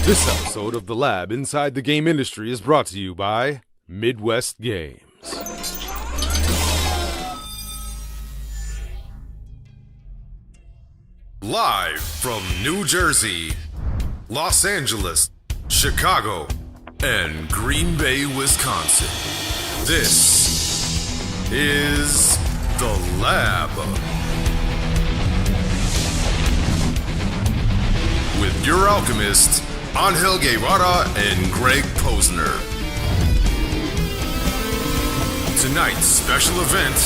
This episode of The Lab Inside the Game Industry is brought to you by Midwest Games. Live from New Jersey, Los Angeles, Chicago, and Green Bay, Wisconsin. This is The Lab. With your alchemist, Angel Guevara and Greg Posner. Tonight's special event,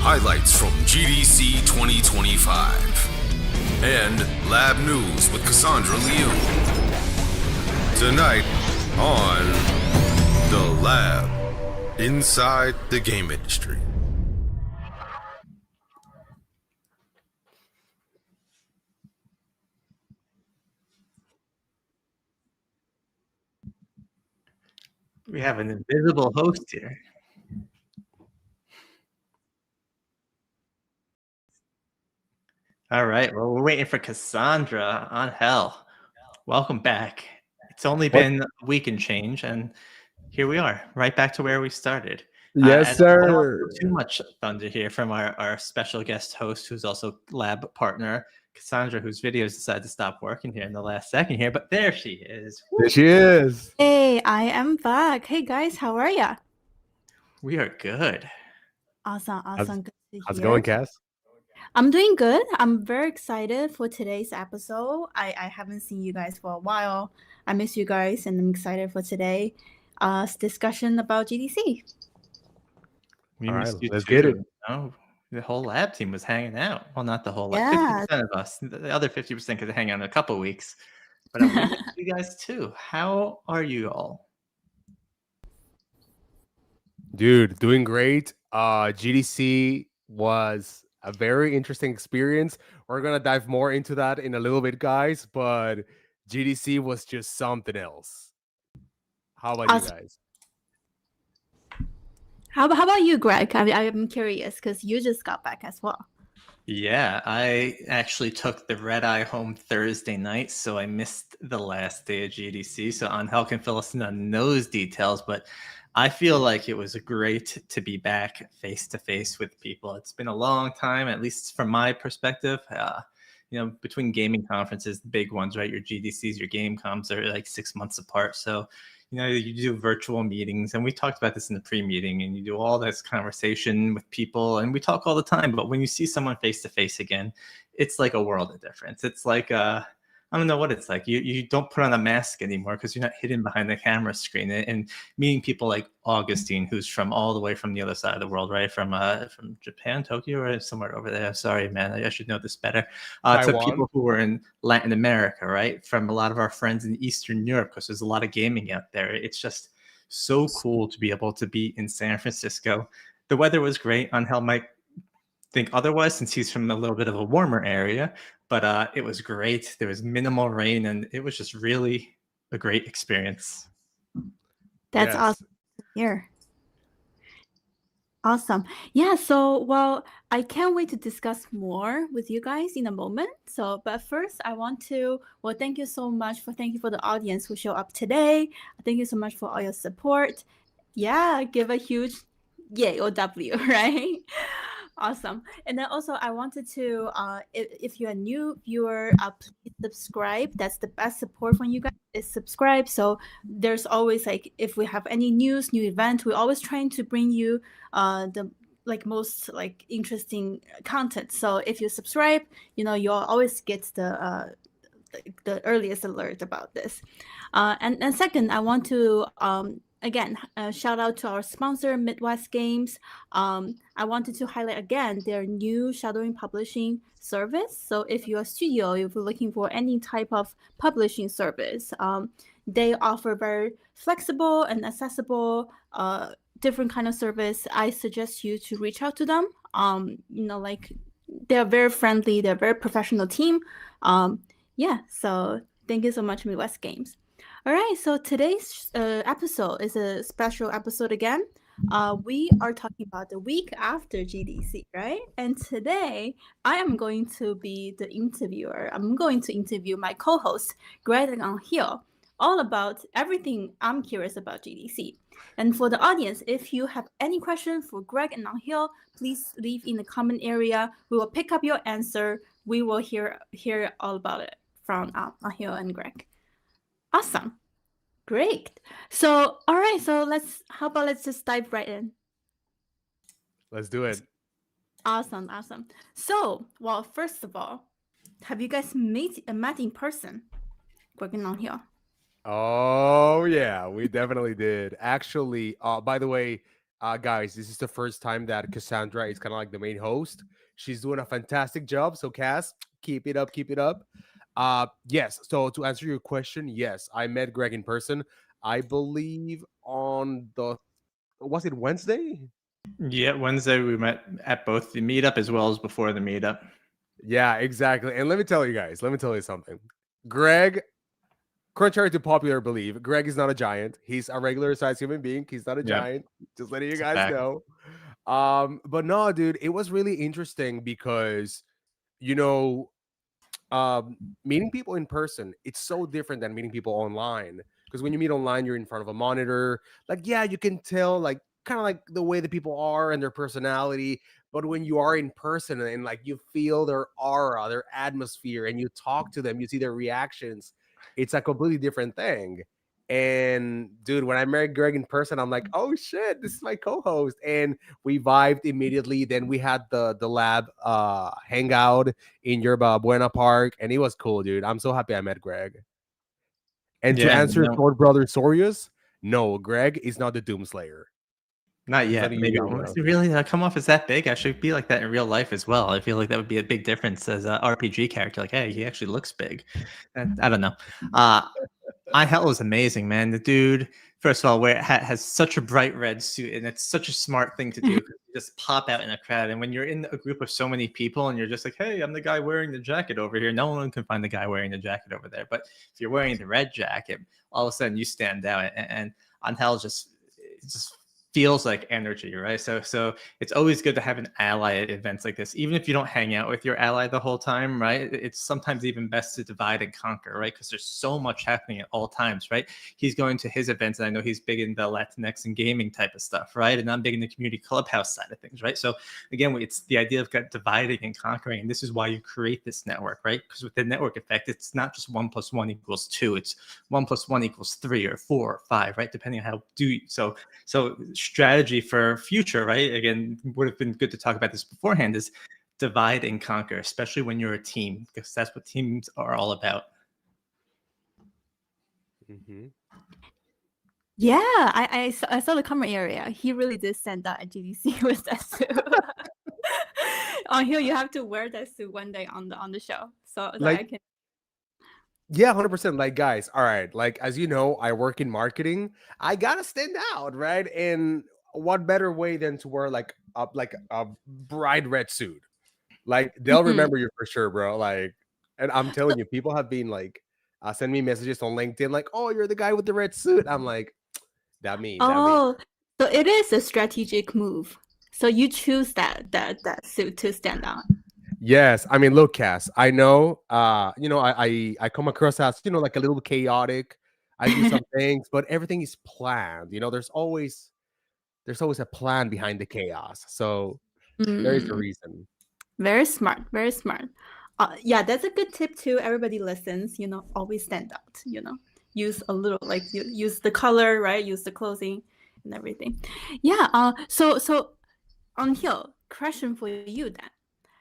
highlights from GDC 2025. And Lab News with Cassandra Liu. Tonight on The Lab, Inside the Game Industry. We have an invisible host here. All right. Well, we're waiting for Cassandra. Angel, welcome back. It's only been a week and change, and here we are, right back to where we started. Yes, I don't want sir. too much thunder here from our special guest host, who's also lab partner, Cassandra, whose videos decided to stop working here in the last second here, but there she is. There she is. Hey, I am back. Hey guys, how are ya? We are good. Awesome. Good to How's it hear. going, Cass? I'm doing good. I'm very excited for today's episode. I haven't seen you guys for a while. I miss you guys, and I'm excited for today discussion about GDC. We All missed right, you let's too. get it. No, the whole lab team was hanging out. Well, not the whole, like Yeah. 50% of us. The other 50% could hang out in a couple weeks. But we missed you guys too. How are you all? Dude, doing great. GDC was a very interesting experience. We're going to dive more into that in a little bit, guys, but GDC was just something else. How about you Awesome. guys? How about you, Greg? I'm curious because you just got back as well. Yeah, I actually took the red eye home Thursday night, so I missed the last day of GDC. So Angel can fill us in on those details, but I feel like it was great to be back face to face with people. It's been a long time, at least from my perspective. Between gaming conferences, the big ones, right? Your GDCs, your game coms are like 6 months apart. So, you do virtual meetings, and we talked about this in the pre-meeting, and you do all this conversation with people, and we talk all the time. But when you see someone face to face again, it's like a world of difference. It's like I don't know what it's like. You don't put on a mask anymore because you're not hidden behind the camera screen. And meeting people like Augustine, who's from all the way from the other side of the world, right? From Japan, Tokyo, or somewhere over there. Sorry, man, I should know this better. To Taiwan. people who were in Latin America, right? From a lot of our friends in Eastern Europe, because there's a lot of gaming out there. It's just so cool to be able to be in San Francisco. The weather was great. Angel might think otherwise since he's from a little bit of a warmer area, but it was great. There was minimal rain, and it was just really a great experience. That's Yes. awesome to hear. Awesome. Yeah, so I can't wait to discuss more with you guys in a moment. But first I want to thank you for the audience who show up today. Thank you so much for all your support. Yeah, give a huge yay or W, right? Awesome. And then also I wanted to if you're a new viewer, please subscribe. That's the best support from you guys is subscribe. So there's always like if we have any new event, we're always trying to bring you the most interesting content. So if you subscribe, you'll always get the earliest alert about this. And second, I want to again, shout out to our sponsor, Midwest Games. I wanted to highlight again their new shadowing publishing service. So if you're a studio, if you're looking for any type of publishing service, they offer very flexible and accessible different kind of service. I suggest you to reach out to them. They're very friendly. They're a very professional team. So thank you so much, Midwest Games. All right, so today's episode is a special episode again. we are talking about the week after GDC, right? And today I am going to be the interviewer. I'm going to interview my co-host, Greg and Angel, all about everything I'm curious about GDC. And for the audience, if you have any questions for Greg and Angel, please leave in the comment area. We will pick up your answer. We will hear all about it from Angel and Greg. Awesome. Great. So, all right. So let's just dive right in. Let's do it. Awesome. So, well, first of all, have you guys met in person? Working on here. Oh yeah, we definitely did. Actually, by the way, guys, this is the first time that Cassandra is kind of like the main host. She's doing a fantastic job. So Cass, keep it up, keep it up. Yes. So to answer your question, yes, I met Greg in person. I believe on the was it Wednesday? Yeah, Wednesday we met at both the meetup as well as before the meetup. Yeah, exactly. And let me tell you guys, let me tell you something. Greg, contrary to popular belief, Greg is not a giant. He's a regular sized human being. He's not a Yep. giant. Just letting you It's a guys fact. know. But no, dude, it was really interesting because you know, meeting people in person, it's so different than meeting people online. Because when you meet online, you're in front of a monitor. Like, yeah, you can tell like kind of like the way the people are and their personality. But when you are in person and like you feel their aura, their atmosphere, and you talk to them, you see their reactions, it's a completely different thing. And dude, when I met Greg in person, I'm like, oh shit, this is my co-host. And we vibed immediately. Then we had the lab hangout in Yerba Buena Park, and it was cool, dude. I'm so happy I met Greg. And to Yeah, answer no, Sword Brother Sorius, no, Greg is not the Doomslayer. not Just yet. letting you Maybe guys know. really come off as that big. I should be like that in real life as well. I feel like that would be a big difference as a RPG character. Like, hey, he actually looks big. I don't know. Angel was amazing, man. The dude, first of all, has such a bright red suit, and it's such a smart thing to do. 'Cause you just pop out in a crowd, and when you're in a group of so many people, and you're just like, "Hey, I'm the guy wearing the jacket over here." No one can find the guy wearing the jacket over there. But if you're wearing the red jacket, all of a sudden you stand out, and Angel just feels like energy, right? So it's always good to have an ally at events like this, even if you don't hang out with your ally the whole time, right? It's sometimes even best to divide and conquer, right? Because there's so much happening at all times, right? He's going to his events, and I know he's big in the Latinx and gaming type of stuff, right? And I'm big in the community clubhouse side of things, right? So again, it's the idea of dividing and conquering, and this is why you create this network, right? Because with the network effect, it's not just 1 + 1 = 2; it's 1 + 1 = 3 or 4 or 5, right? Depending on how so strategy for future, right? Again, would have been good to talk about this beforehand is divide and conquer, especially when you're a team, because that's what teams are all about. Mm-hmm. Yeah, I saw the camera area. He really did stand out at GDC with that suit. On here, you have to wear that suit one day on the show, so that I can. Yeah, 100%. Like, guys, all right. Like, as you know, I work in marketing. I gotta stand out, right? And what better way than to wear like a bright red suit? Like, they'll remember you for sure, bro. Like, and I'm telling you, people have been like, send me messages on LinkedIn, like, "Oh, you're the guy with the red suit." I'm like, that me, that me. Oh, so it is a strategic move. So you choose that suit to stand out. Yes, I mean, look, Cass, I know, I come across as, like a little chaotic. I do some things, but everything is planned. There's always a plan behind the chaos. So there is a reason. Very smart, very smart. Yeah, that's a good tip too. Everybody listens, always stand out, use a little, like use the color, right? Use the clothing and everything. Yeah. So on here, question for you then.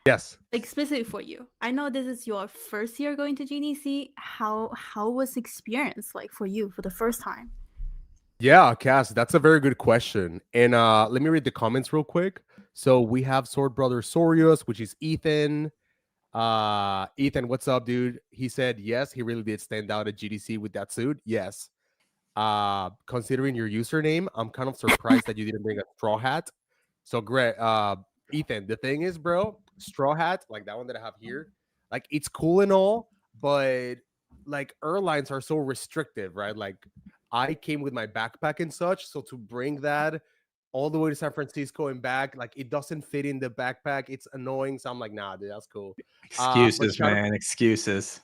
Yes. Like specifically for you. I know this is your first year going to GDC. How was experience like for you for the first time? Yeah, Cass, that's a very good question. And let me read the comments real quick. So we have Sword Brother Sorius, which is Ethan. Ethan, what's up, dude? He said yes, he really did stand out at GDC with that suit. Yes. Considering your username, I'm kind of surprised that you didn't bring a straw hat. So great. Ethan, the thing is, bro, straw hat, like that one that I have here, like it's cool and all, but like airlines are so restrictive, right? Like I came with my backpack and such, so to bring that all the way to San Francisco and back. Like it doesn't fit in the backpack. It's annoying. So I'm like, nah, dude, that's cool. But Excuses, shout out, man. Excuses.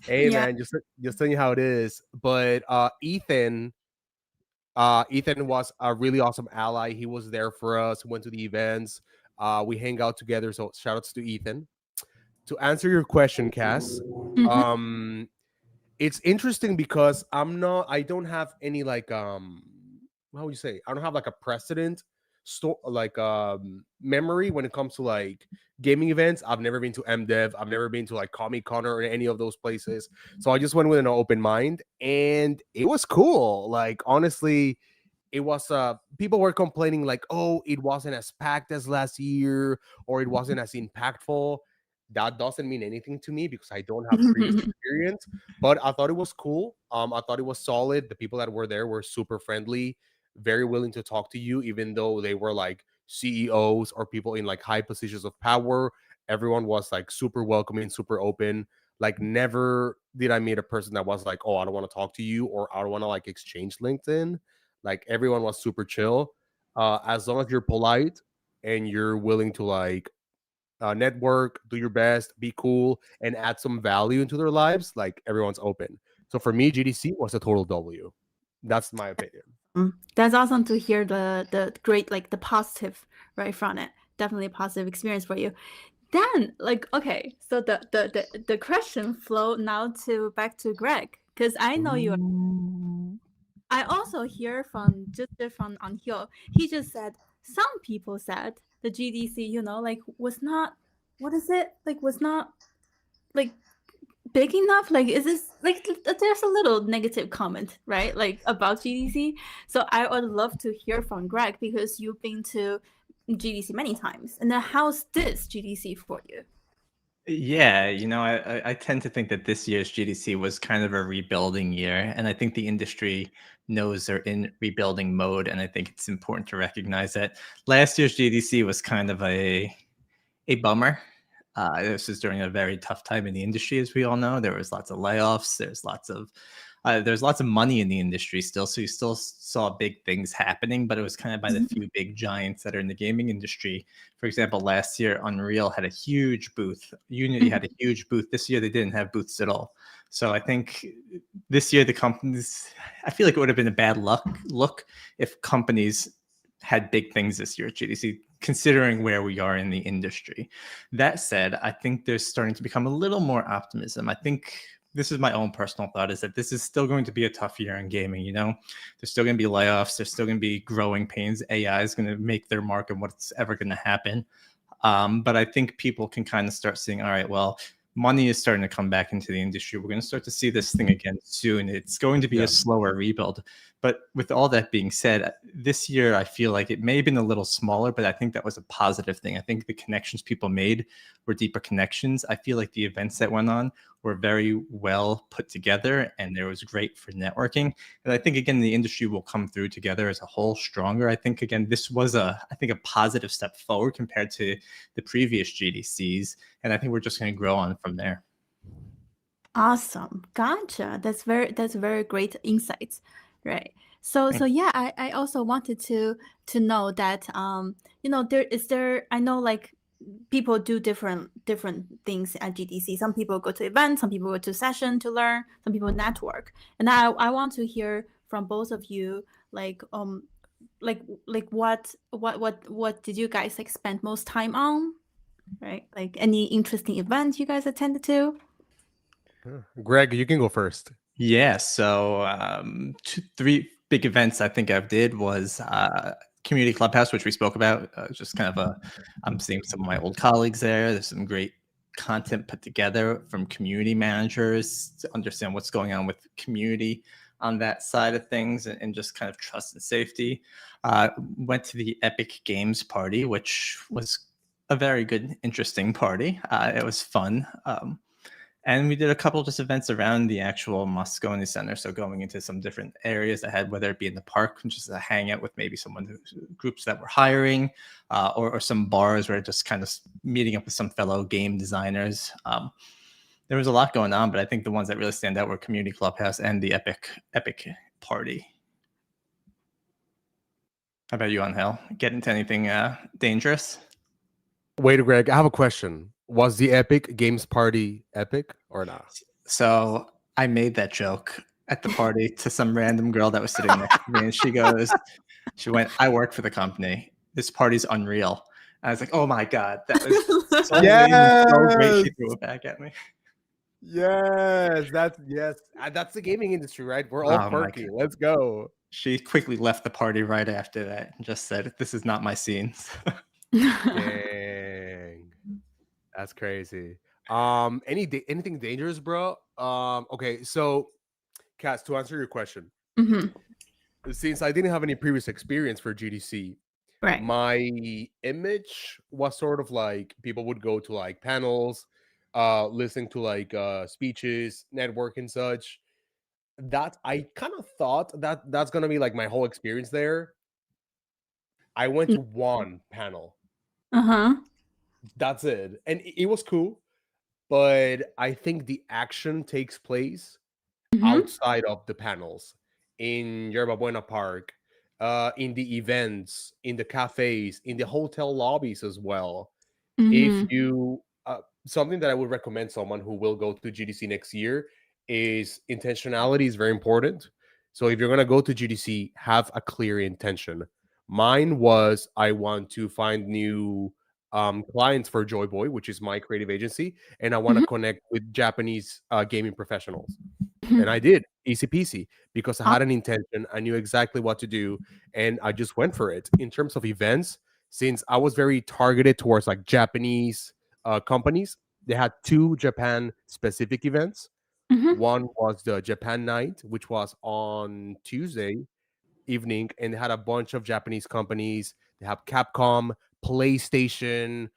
hey Yeah. man, just telling you how it is. But Ethan was a really awesome ally. He was there for us. Went to the events. We hang out together. So shout outs to Ethan. To answer your question, Cass, Mhm. it's interesting because I don't have any like how would you say, I don't have like a precedent like memory when it comes to like gaming events. I've never been to MDev, I've never been to like Comic Con or any of those places, so I just went with an open mind and it was cool. Like honestly, it was people were complaining like, oh, it wasn't as packed as last year or it wasn't as impactful. That doesn't mean anything to me because I don't have previous experience, but I thought it was cool. I thought it was solid. The people that were there were super friendly, very willing to talk to you, even though they were like CEOs or people in like high positions of power. Everyone was like super welcoming, super open. Like never did I meet a person that was like, oh, I don't want to talk to you or I don't want to like exchange LinkedIn. Like everyone was super chill. As long as you're polite and you're willing to like network, do your best, be cool, and add some value into their lives, like everyone's open. So for me, GDC was a total W. That's my opinion. That's awesome to hear the great, like the positive right from it. Definitely a positive experience for you. Then, like, okay, so the question flow now to back to Greg, because I know you. I also hear from just from on here. He just said some people said the GDC, like was not, what is it, like was not like big enough. Like, is this like there's a little negative comment, right? Like about GDC. So I would love to hear from Greg because you've been to GDC many times. And then how's this GDC for you? Yeah, I tend to think that this year's GDC was kind of a rebuilding year, and I think the industry knows they're in rebuilding mode, and I think it's important to recognize that last year's GDC was kind of a bummer. This was during a very tough time in the industry, as we all know. There was lots of layoffs. There's lots of money in the industry still, so you still saw big things happening, but it was kind of by the few big giants that are in the gaming industry. For example, last year Unreal had a huge booth. Unity had a huge booth. This year they didn't have booths at all. So I think this year the companies, I feel like it would have been a bad look if companies had big things this year at GDC, considering where we are in the industry. That said, I think there's starting to become a little more optimism. I think this is my own personal thought, is that this is still going to be a tough year in gaming. There's still going to be layoffs. There's still going to be growing pains. AI is going to make their mark in what's ever going to happen. But I think people can kind of start seeing, all right, well, money is starting to come back into the industry. We're going to start to see this thing again soon. It's going to be a slower rebuild. But with all that being said, this year I feel like it may have been a little smaller, but I think that was a positive thing. I think the connections people made were deeper connections. I feel like the events that went on were very well put together, and it was great for networking. And I think again the industry will come through together as a whole stronger. I think again this was a positive step forward compared to the previous GDCs, and I think we're just going to grow on from there. Awesome. Gotcha. That's very great insights. Right. So yeah, I also wanted to know that I know like people do different things at GDC. Some people go to events, some people go to session to learn, some people network. And I want to hear from both of you, like what did you guys like spend most time on? Right? Like any interesting events you guys attended to? Greg, you can go first. Yeah, so 3 big events I think I did was Community Clubhouse, which we spoke about. Just kind of I'm seeing some of my old colleagues there. There's some great content put together from community managers to understand what's going on with community on that side of things, and just kind of trust and safety. Went to the Epic Games party, which was a very good, interesting party. It was fun. And we did a couple of just events around the actual Moscone Center. So going into some different areas ahead, whether it be in the park, just a hangout with maybe groups that were hiring, or some bars where just kind of meeting up with some fellow game designers. There was a lot going on, but I think the ones that really stand out were Community Clubhouse and the Epic Party. How about you, Angel? Get into anything dangerous? Wait, Greg, I have a question. Was the Epic Games party epic or not? So I made that joke at the party to some random girl that was sitting next to me, and she went, "I work for the company. This party's unreal." I was like, "Oh my god, that was so lame and so great." She threw it back at me. Yes, that's the gaming industry, right? We're all Oh my quirky. God. Let's go. She quickly left the party right after that and just said, "This is not my scenes." Dang, that's crazy. Anything dangerous, bro? Okay, so Cass, to answer your question, Mhm. since I didn't have any previous experience for GDC, Right. my image was sort of like people would go to like panels, listening to like speeches, network and such. That I kind of thought that that's gonna be like my whole experience there. I went to one panel. Uh-huh. That's it. And it was cool, but I think the action takes place Mhm. outside of the panels in Yerba Buena Park, in the events, in the cafes, in the hotel lobbies as well. If Mhm. you something that I would recommend someone who will go to GDC next year is intentionality is very important. So if you're going to go to GDC, have a clear intention. Mine was I want to find new clients for Joy Boy, which is my creative agency, and I want to Mhm. connect with Japanese gaming professionals. Mhm. And I did, easy peasy, because I Aw- had an intention. I knew exactly what to do, and I just went for it. In terms of events, since I was very targeted towards like Japanese companies, they had two Japan specific events. Mhm. One was the Japan Night, which was on Tuesday evening, and they had a bunch of Japanese companies. They have Capcom, PlayStation,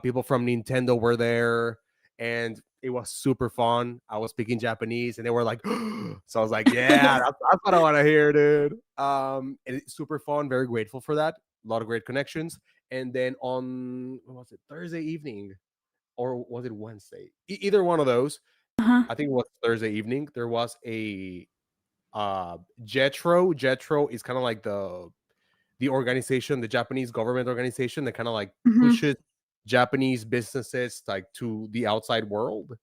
people from Nintendo were there, and it was super fun. I was speaking Japanese, and they were like, so I was like, yeah, that's what I want to hear, dude. And it's super fun. Very grateful for that. A lot of great connections. And then on what was it, Thursday evening, or was it Wednesday? Either one of those. Uh-huh. I think it was Thursday evening. There was a Jetro is kind of like the organization, the Japanese government organization that kind of like Mhm. pushes Japanese businesses like to the outside world.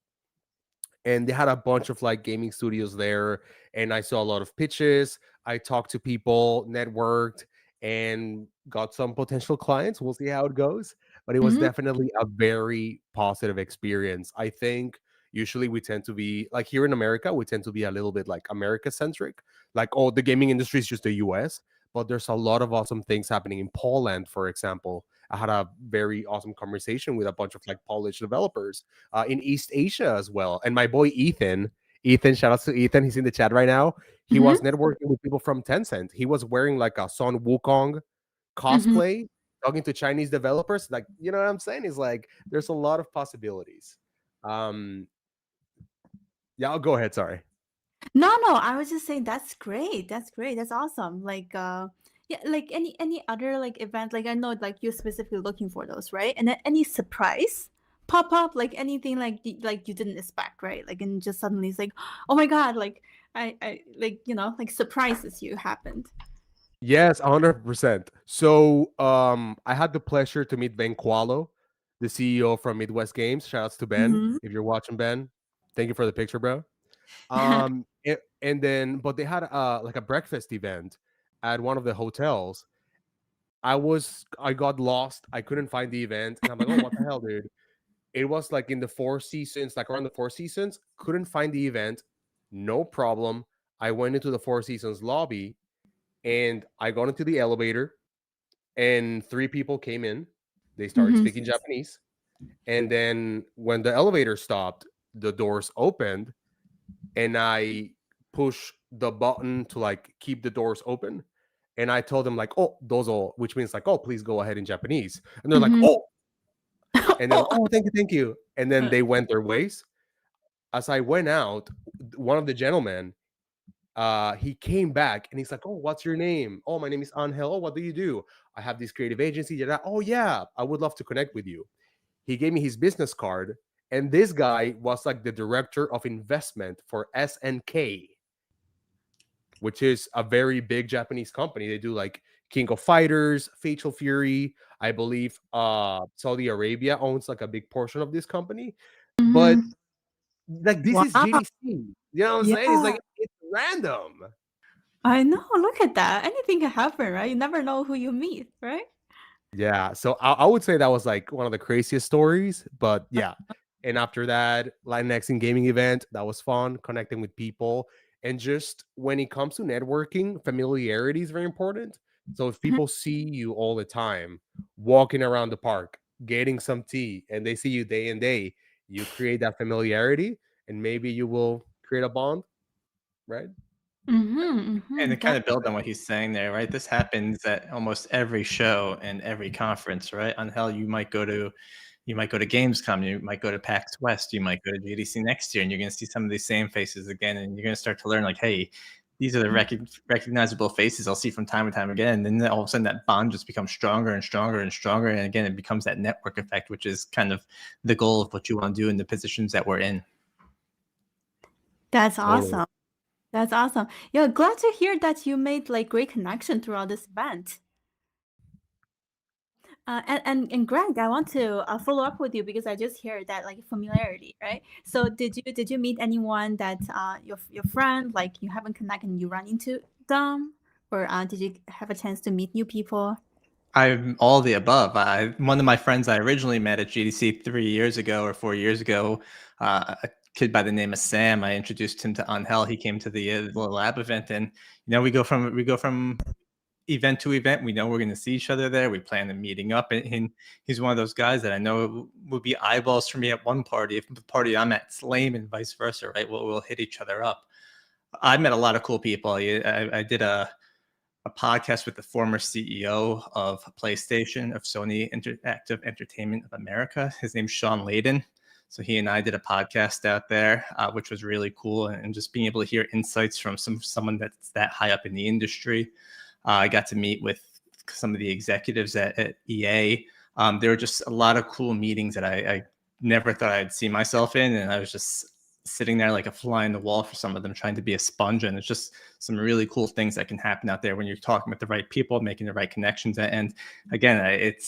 And they had a bunch of like gaming studios there, and I saw a lot of pitches. I talked to people, networked, and got some potential clients. We'll see how it goes, but it was Mhm. definitely a very positive experience. I think usually we tend to be like here in America, we tend to be a little bit like America centric, like, oh, the gaming industry is just the US, but there's a lot of awesome things happening in Poland, for example. I had a very awesome conversation with a bunch of like Polish developers in East Asia as well. And my boy Ethan, shout out to Ethan. He's in the chat right now. He Mhm. was networking with people from Tencent. He was wearing like a Son Wukong Mhm. cosplay, talking to Chinese developers. Like, you know what I'm saying? Is like there's a lot of possibilities. Um, yeah, I'll go ahead. Sorry. No, no, I was just saying that's great. That's great. That's awesome. Like yeah, like any other like event, like I know like you're specifically looking for those, right? And then any surprise pop up, like anything like like you didn't expect, right? Like and just suddenly it's like, oh my god, like I like like surprises you happened. Yes, 100%. So, I had the pleasure to meet Ben Qualo, the CEO from Midwest Games. Shout outs to Ben. Mhm. If you're watching, Ben, thank you for the picture, bro. And then but they had like a breakfast event at one of the hotels. I got lost. I couldn't find the event, and I'm like, oh, what the hell, dude? It was like in the Four Seasons, like around the Four Seasons. Couldn't find the event. No problem. I went into the Four Seasons lobby, and I got into the elevator, and three people came in. They started Mhm. speaking Japanese, and then when the elevator stopped, the doors opened, and I push the button to like keep the doors open. And I told them like, oh, dozo, which means like, oh, please go ahead in Japanese. And they're like, Mhm. oh, and they're like, Oh. oh, thank you. And then they went their ways. As I went out, one of the gentlemen, he came back and he's like, oh, what's your name? Oh, my name is Angel. Oh, what do you do? I have this creative agency. Oh, yeah, I would love to connect with you. He gave me his business card, and this guy was like the director of investment for SNK, which is a very big Japanese company. They do like King of Fighters, Fatal Fury. I believe Saudi Arabia owns like a big portion of this company. But Mhm. like this is Wow. GDC. You know what I'm saying? It's Yeah. like it's random. I know. Look at that. Anything can happen, right? You never know who you meet, right? Yeah, so I would say that was like one of the craziest stories. But yeah, and after that, Latinx in gaming event, that was fun, connecting with people. And just when it comes to networking, familiarity is very important. So if Mhm. people see you all the time, walking around the park, getting some tea, and they see you day and day, you create that familiarity, and maybe you will create a bond, right? Mhm. And to Mhm. kind of build on what he's saying there, right? This happens at almost every show and every conference, right? On hell, you might go to Gamescom, you might go to PAX West, you might go to GDC next year, and you're going to see some of these same faces again, and you're going to start to learn, like, hey, these are the recognizable faces I'll see from time to time again. And then all of a sudden, that bond just becomes stronger and stronger and stronger, and again, it becomes that network effect, which is kind of the goal of what you want to do in the positions that we're in. That's Totally. awesome. That's awesome. Yeah, glad to hear that you made like great connection throughout this event. And Greg, I want to follow up with you because I just heard that like familiarity, right? So did you meet anyone that your friend like you haven't connected and you run into them, or did you have a chance to meet new people? I'm all the above. One of my friends I originally met at GDC 3 years ago or 4 years ago, a kid by the name of Sam. I introduced him to Angel. He came to the lab event, and we go from event to event. We know we're going to see each other there. We plan on meeting up, and he's one of those guys that I know would be eyeballs for me at one party. If the party I'm at's lame, and vice versa, right? We'll hit each other up. I met a lot of cool people. I did a podcast with the former CEO of PlayStation, of Sony Interactive Entertainment of America. His name's Sean Layden. So he and I did a podcast out there, which was really cool, and just being able to hear insights from someone that's that high up in the industry. I got to meet with some of the executives at EA. There were just a lot of cool meetings that I never thought I'd see myself in, and I was just sitting there like a fly in the wall for some of them, trying to be a sponge. And it's just some really cool things that can happen out there when you're talking with the right people, making the right connections. And again, it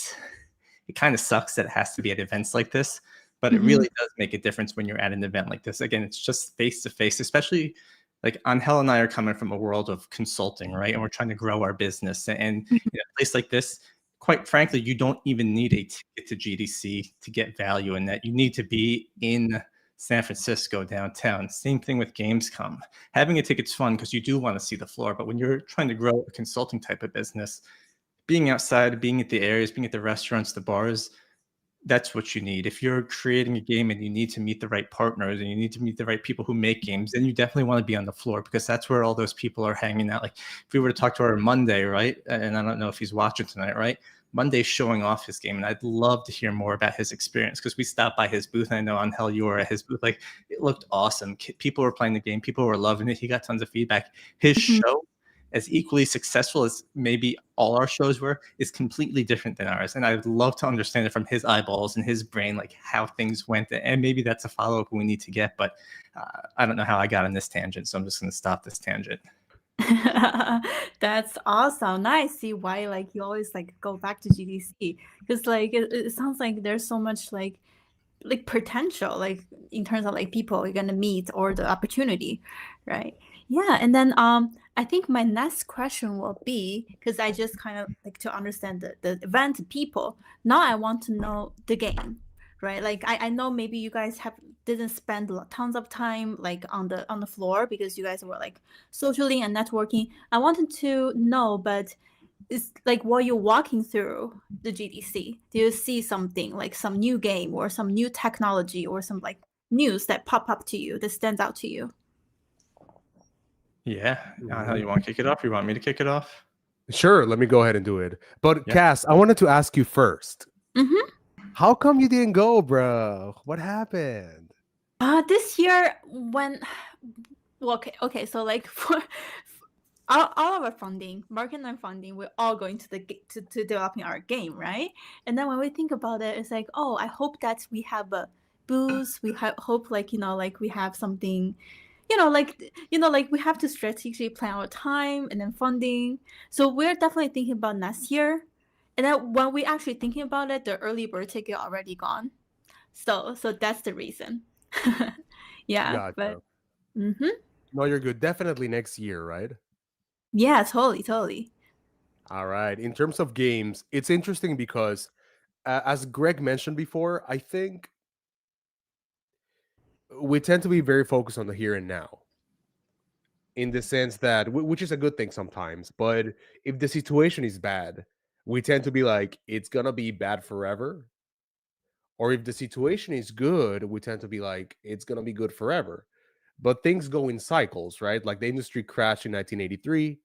kind of sucks that it has to be at events like this, but it really does make a difference when you're at an event like this. Again, it's just face to face, especially like Angel and I are coming from a world of consulting, right? And we're trying to grow our business. And in a place like this, quite frankly, you don't even need a ticket to GDC to get value in that. You need to be in San Francisco downtown. Same thing with Gamescom. Having a ticket's fun because you do want to see the floor, but when you're trying to grow a consulting type of business, being outside, being at the areas, being at the restaurants, the bars, that's what you need. If you're creating a game and you need to meet the right partners and you need to meet the right people who make games, then you definitely want to be on the floor because that's where all those people are hanging out. Like if we were to talk to our Monday, right? And I don't know if he's watching tonight, right? Monday's showing off his game, and I'd love to hear more about his experience because we stopped by his booth. And I know on hell you were at his booth. Like it looked awesome. People were playing the game. People were loving it. He got tons of feedback. His show, as equally successful as maybe all our shows were, is completely different than ours. And I'd love to understand it from his eyeballs and his brain, like how things went. And maybe that's a follow-up we need to get, but I don't know how I got on this tangent. So I'm just going to stop this tangent. That's awesome. Now I see why like you always like go back to GDC because like it sounds like there's so much like potential like in terms of like people you're gonna meet or the opportunity, right? Yeah, and then I think my next question will be because I just kind of like to understand the event people. Now I want to know the game, right? Like I know maybe you guys didn't spend tons of time like on the floor because you guys were like socially and networking. I wanted to know, but it's like while you're walking through the GDC, do you see something like some new game or some new technology or some like news that pop up to you that stands out to you? Yeah. How you want to kick it off? You want me to kick it off? Sure, let me go ahead and do it. But Yeah. Cass, I wanted to ask you first. Mm-hmm. How come you didn't go, bro? What happened? This year when well, okay, so like for all of our funding, marketing and funding, we're all going to to developing our game, right? And then when we think about it, it's like, oh, I hope that we have a booth. We hope like like we have something, like we have to strategically plan our time and then funding. So we're definitely thinking about next year. And then when we actually thinking about it, the early bird ticket already gone. So that's the reason. Yeah, but Gotcha. mm-hmm. No, you're good. Definitely next year, right? Yeah, totally. All right. In terms of games, it's interesting because, as Greg mentioned before, I think we tend to be very focused on the here and now, in the sense that, which is a good thing sometimes, but if the situation is bad, we tend to be like, it's gonna be bad forever. Or if the situation is good, we tend to be like, it's gonna be good forever. But things go in cycles, right? Like the industry crashed in 1983,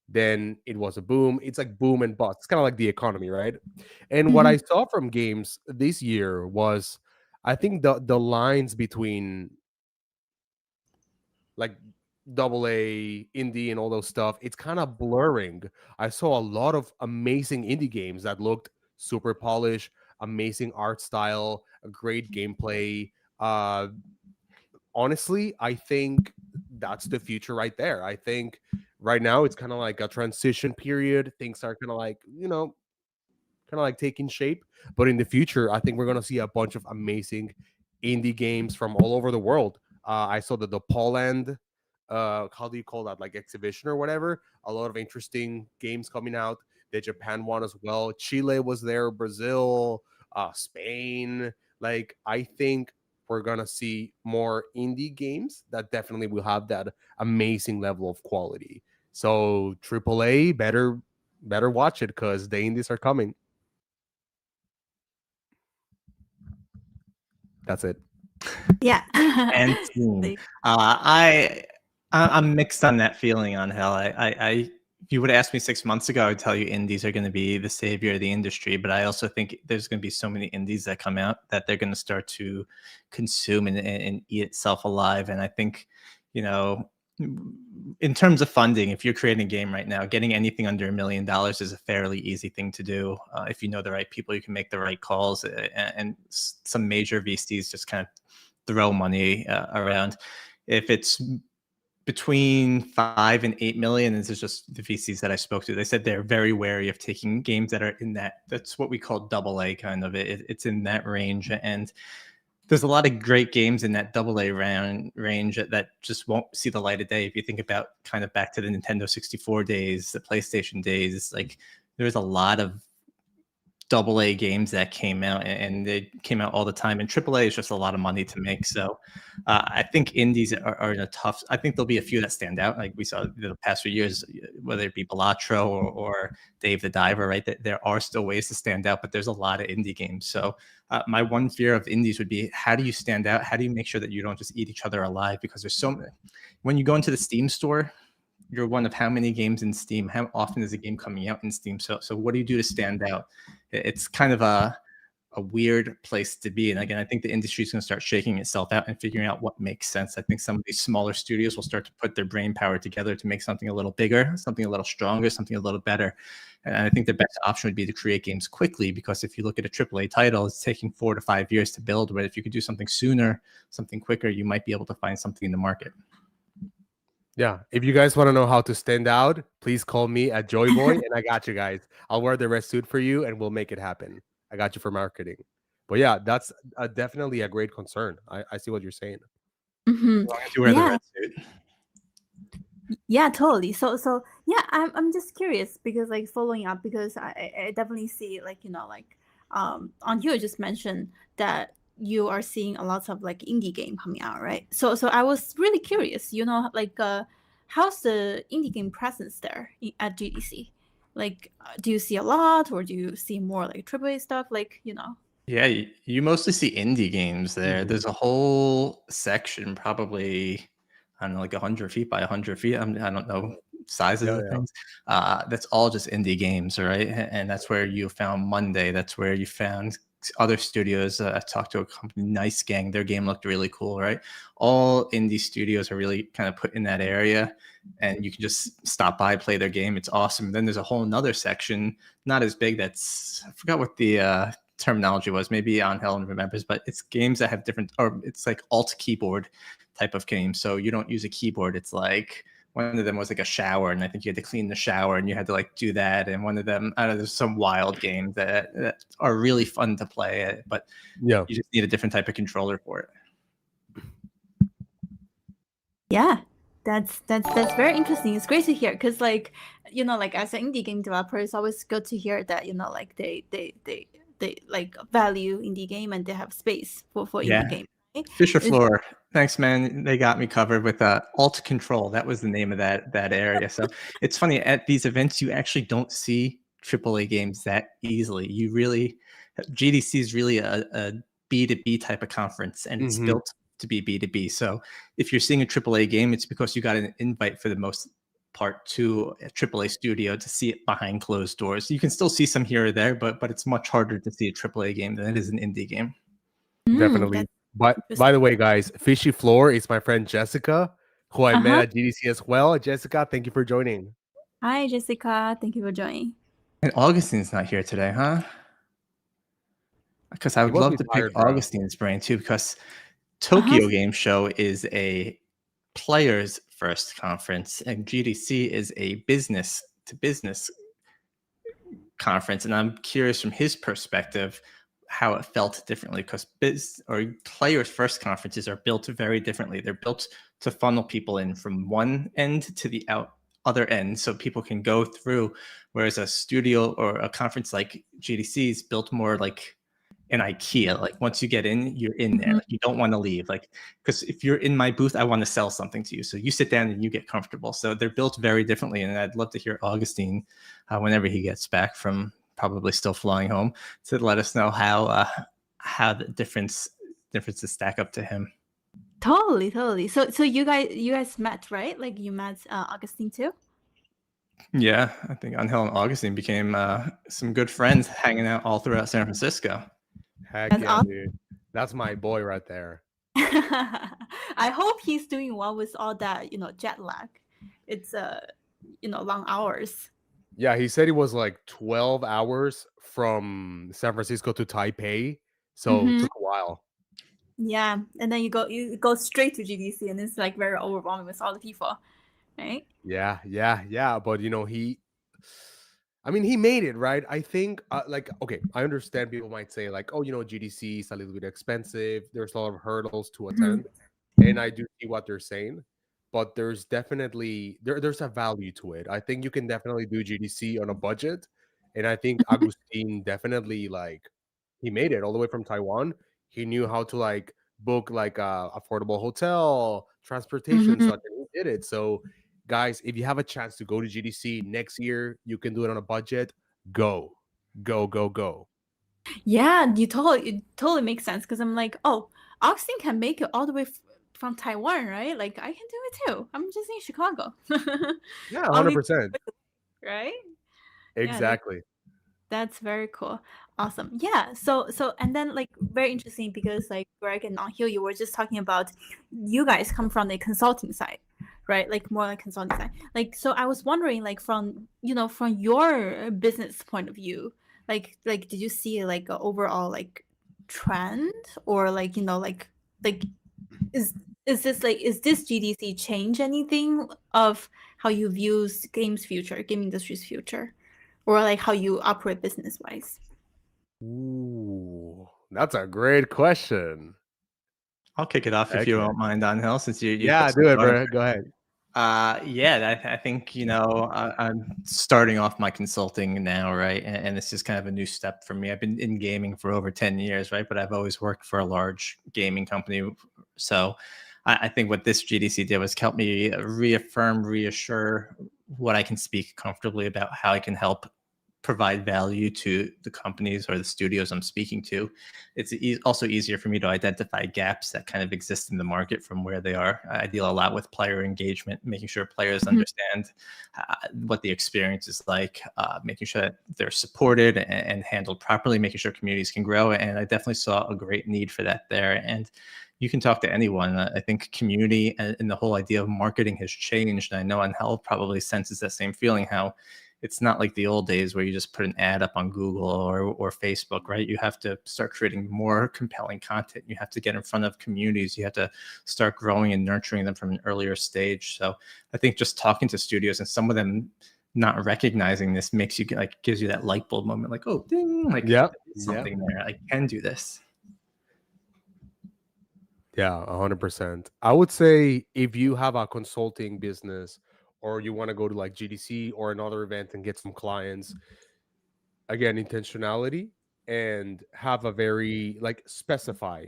then it was a boom. It's like boom and bust. It's kind of like the economy, right? And what Mm-hmm. I saw from games this year was, I think the lines between like double A, indie, and all those stuff, it's kind of blurring. I saw a lot of amazing indie games that looked super polished, amazing art style, a great gameplay. Uh, Honestly, I think that's the future right there. I think right now it's kind of like a transition period. Things are kind of like, kind of like taking shape. But in the future, I think we're gonna see a bunch of amazing indie games from all over the world. I saw the Poland, how do you call that, like exhibition or whatever? A lot of interesting games coming out. The Japan one as well. Chile was there, Brazil, Spain. Like I think we're gonna see more indie games that definitely will have that amazing level of quality. So AAA better watch it because the indies are coming. That's it. Yeah. And team. Like, I'm mixed on that feeling on hell. If you would have asked me 6 months ago, I would tell you indies are going to be the savior of the industry. But I also think there's going to be so many indies that come out that they're going to start to consume and eat itself alive. And I think, in terms of funding, if you're creating a game right now, getting anything under $1 million is a fairly easy thing to do. If you know the right people, you can make the right calls, and some major VCs just kind of throw money around. If it's between 5 and 8 million, this is just the VCs that I spoke to, they said they're very wary of taking games that are in that's what we call double A kind of. It's in that range. And there's a lot of great games in that double A range that just won't see the light of day. If you think about kind of back to the Nintendo 64 days, the PlayStation days, like there's a lot of double A games that came out, and they came out all the time. And triple A is just a lot of money to make. So I think indies are in a tough. I think there'll be a few that stand out, like we saw the past few years, whether it be Balatro or Dave the Diver. Right, there are still ways to stand out, but there's a lot of indie games. So my one fear of indies would be, how do you stand out? How do you make sure that you don't just eat each other alive? Because there's so many. When you go into the Steam store, you're one of how many games in Steam? How often is a game coming out in Steam? So what do you do to stand out? It's kind of a weird place to be. And again, I think the industry is going to start shaking itself out and figuring out what makes sense. I think some of these smaller studios will start to put their brain power together to make something a little bigger, something a little stronger, something a little better. And I think the best option would be to create games quickly, because if you look at a AAA title, it's taking 4 to 5 years to build. But if you could do something sooner, something quicker, you might be able to find something in the market. Yeah. If you guys want to know how to stand out, please call me at Joy Boy, and I got you guys. I'll wear the red suit for you, and we'll make it happen. I got you for marketing. But yeah, that's definitely a great concern. I see what you're saying. mhm. As long as you wear the Yeah. red suit. Yeah, totally. So yeah, I'm just curious because like following up, because I definitely see like on you just mentioned that you are seeing a lot of like indie game coming out, right? So I was really curious, how's the indie game presence there at GDC? Like, do you see a lot, or do you see more like AAA stuff? Yeah, you mostly see indie games there. Mhm. There's a whole section, probably, I don't know, like 100 feet by 100 feet. I don't know sizes Yeah, of yeah. things. That's all just indie games, right? And that's where you found Monday. That's where you found other studios. I talked to a company, Nice Gang. Their game looked really cool, right? All indie studios are really kind of put in that area, and you can just stop by, play their game. It's awesome. Then there's a whole nother section, not as big. I forgot what the terminology was, maybe Angel remembers, but it's games that have different, or it's like alt keyboard. type of game. So you don't use a keyboard. It's like one of them was like a shower, and I think you had to clean the shower, and you had to like do that. And one of them, I don't know, there's some wild games that are really fun to play, but Yeah. you just need a different type of controller for it. Yeah, that's very interesting. It's great to hear because, like, you know, like as an indie game developer, it's always good to hear that, you know, like they like value indie game and they have space for Yeah. indie game. Right? Fisher Floor, thanks, man. They got me covered with Alt Control. That was the name of that area. So it's funny, at these events, you actually don't see AAA games that easily. You really, GDC is really a B2B type of conference, and it's built to be B2B. So if you're seeing a AAA game, it's because you got an invite for the most part to a AAA studio to see it behind closed doors. You can still see some here or there, but it's much harder to see a AAA game than it is an indie game. Definitely. But by the way, guys, Fishy Floor is my friend Jessica, who I met at GDC as well. Jessica, thank you for joining. Hi, Jessica. Thank you for joining. And Augustine's not here today, huh? Because I would love to pick Augustine's brain too, because Tokyo Game Show is a players first conference, and GDC is a business to business conference. And I'm curious from his perspective how it felt differently, because players first conferences are built very differently. They're built to funnel people in from one end to the other end, so people can go through, whereas a studio or a conference like GDC is built more like an IKEA. Like once you get in, you're in there. Like you don't want to leave. Like, because if you're in my booth, I want to sell something to you. So you sit down and you get comfortable. So they're built very differently. And I'd love to hear Augustine, whenever he gets back from probably still flying home, to let us know how the differences stack up to him. Totally. So you guys met, right? Like you met Augustine too? Yeah, I think Angel and Augustine became some good friends, hanging out all throughout San Francisco. Heck yeah, dude. That's my boy right there. I hope he's doing well with all that, you know, jet lag. It's you know, long hours. Yeah, he said it was like 12 hours from San Francisco to Taipei, so it took a while. Yeah, and then you go straight to GDC, and it's like very overwhelming with all the people, right? Yeah. But you know, he made it, right? I think, like, okay, I understand people might say like, oh, you know, GDC is a little bit expensive. There's a lot of hurdles to attend, and I do see what they're saying, but there's definitely there's a value to it. I think you can definitely do GDC on a budget, and I think Agustin definitely, like, he made it all the way from Taiwan. He knew how to like book like a affordable hotel, transportation, such, and he did it. So guys, if you have a chance to go to GDC next year, you can do it on a budget. Go. Yeah, it totally makes sense, because I'm like, oh, Austin can make it all the way from Taiwan, right? Like I can do it too. I'm just in Chicago. Yeah, 100%. Right? Exactly. Yeah, that's very cool. Awesome. Yeah. So and then like very interesting, because like Greg and Angel, you were just talking about you guys come from the consulting side, right? Like more like consulting side. Like, so I was wondering, like from your business point of view, like did you see like an overall like trend, or like, you know, like is this GDC change anything of how you view games future, game industry's future, or like how you operate business wise? Ooh, that's a great question. I'll kick it off if you don't mind, Angel, since you yeah, do it, bro. Go ahead. I think, you know, I'm starting off my consulting now, right? And this is kind of a new step for me. I've been in gaming for over 10 years, right? But I've always worked for a large gaming company. So I think what this GDC did was help me reassure what I can speak comfortably about, how I can help provide value to the companies or the studios I'm speaking to. It's also easier for me to identify gaps that kind of exist in the market from where they are. I deal a lot with player engagement, making sure players understand what the experience is like, making sure that they're supported and handled properly, making sure communities can grow. And I definitely saw a great need for that there. And you can talk to anyone. I think community and the whole idea of marketing has changed. And I know Angel probably senses that same feeling, how it's not like the old days where you just put an ad up on Google or Facebook, right? You have to start creating more compelling content. You have to get in front of communities. You have to start growing and nurturing them from an earlier stage. So I think just talking to studios and some of them not recognizing this makes you like, gives you that light bulb moment, like, oh, ding, like something there. I can do this. Yeah, 100%. I would say if you have a consulting business or you want to go to like GDC or another event and get some clients, again, intentionality and have a very like specify